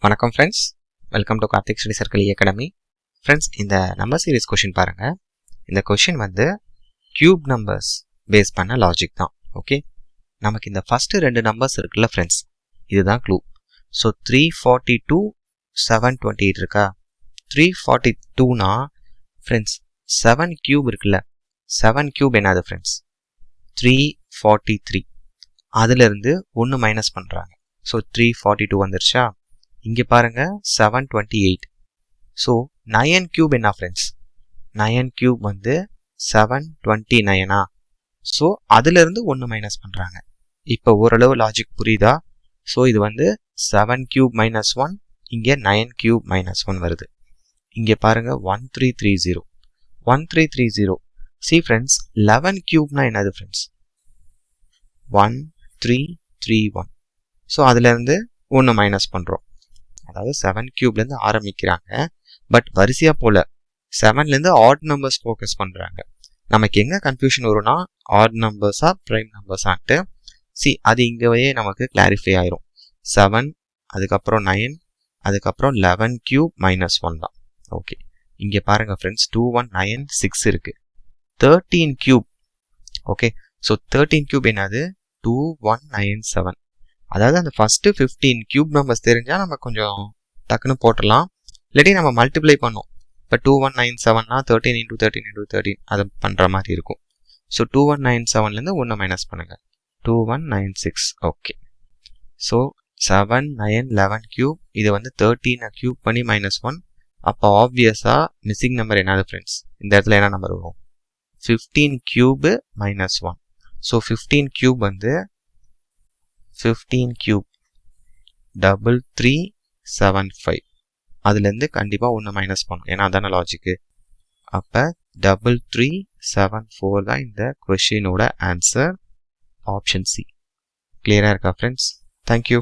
வணக்கம் friends, welcome to Karthik study circle academy. Friends, இந்த number series question பாருங்கள். இந்த கொஷின் வந்து கியூப் நம்பர்ஸ் பேஸ் பண்ண லாஜிக் தான். ஓகே, நமக்கு இந்த ஃபஸ்ட்டு 2 நம்பர்ஸ் இருக்குல்ல ஃப்ரெண்ட்ஸ், இதுதான் க்ளூ. ஸோ 342 728 இருக்கா. 342னா ஃப்ரெண்ட்ஸ் 7 கியூப் இருக்குல்ல, 7 கியூப் என்னது ஃப்ரெண்ட்ஸ் 343. அதிலிருந்து 1 மைனஸ் பண்ணுறாங்க. ஸோ 342 வந்துருச்சா. இங்கே பாருங்க 728. ஸோ 9 கியூப் என்ன ஃப்ரெண்ட்ஸ், 9 கியூப் வந்து 729. ஸோ அதிலிருந்து 1 மைனஸ் பண்ணுறாங்க. இப்போ ஓரளவு லாஜிக் புரியுதா? ஸோ இது வந்து 7 கியூப் மைனஸ் 1, இங்கே 9 கியூப் மைனஸ் 1 வருது. இங்கே பாருங்க 1330. 1330. சி ஃப்ரெண்ட்ஸ் 11 கியூப்னா என்னது ஃப்ரெண்ட்ஸ் 1331. ஸோ அதிலிருந்து 1 மைனஸ் பண்ணுறோம். அதாவது 7 கியூப்லேருந்து ஆரம்பிக்கிறாங்க, பட் வரிசையாக போல 7லேருந்து ஆட் நம்பர்ஸ் ஃபோக்கஸ் பண்ணுறாங்க. நமக்கு எங்கே கன்ஃபியூஷன் வரும்னா ஆட் நம்பர்ஸா ப்ரைம் நம்பர்ஸான்ட்டு. அது இங்கேயே நமக்கு கிளாரிஃபை ஆயிரும். 7, அதுக்கப்புறம் 9, அதுக்கப்புறம் 11 கியூப் மைனஸ் 1 தான். ஓகே, இங்கே பாருங்கள் ஃப்ரெண்ட்ஸ் 2196 இருக்குது. 13 கியூப். ஓகே, ஸோ 13 கியூப் என்னது 2197. அதாவது அந்த ஃபஸ்ட்டு 15 கியூப் நம்பர்ஸ் தெரிஞ்சால் நம்ம கொஞ்சம் டக்குன்னு போட்டுடலாம். இல்லாட்டி நம்ம மல்டிப்ளை பண்ணோம். இப்போ 2197னா 13 × 13 × 13 அது பண்ணுற மாதிரி இருக்கும். ஸோ 2197லேருந்து 1 மைனஸ் பண்ணுங்கள், 2196. Okay, so 7, 9, 11 cube. இது வந்து 13 கியூப் பண்ணி -1. அப்போ ஆப்வியஸாக மிஸ்ஸிங் நம்பர் என்னது ஃப்ரெண்ட்ஸ், இந்த இடத்துல என்ன நம்பர் வரும் 15 கியூபு -1. ஸோ 15 கியூப் வந்து 15 கியூப் 3375. அதுலேருந்து கண்டிப்பாக 1 மைனஸ் பண்ணும், ஏன்னா அதான லாஜிக்கு. அப்போ 3374 தான் இந்த கொஷினோட ஆன்சர், ஆப்ஷன் சி. கிளியராக இருக்கா ஃப்ரெண்ட்ஸ்? தேங்க்யூ.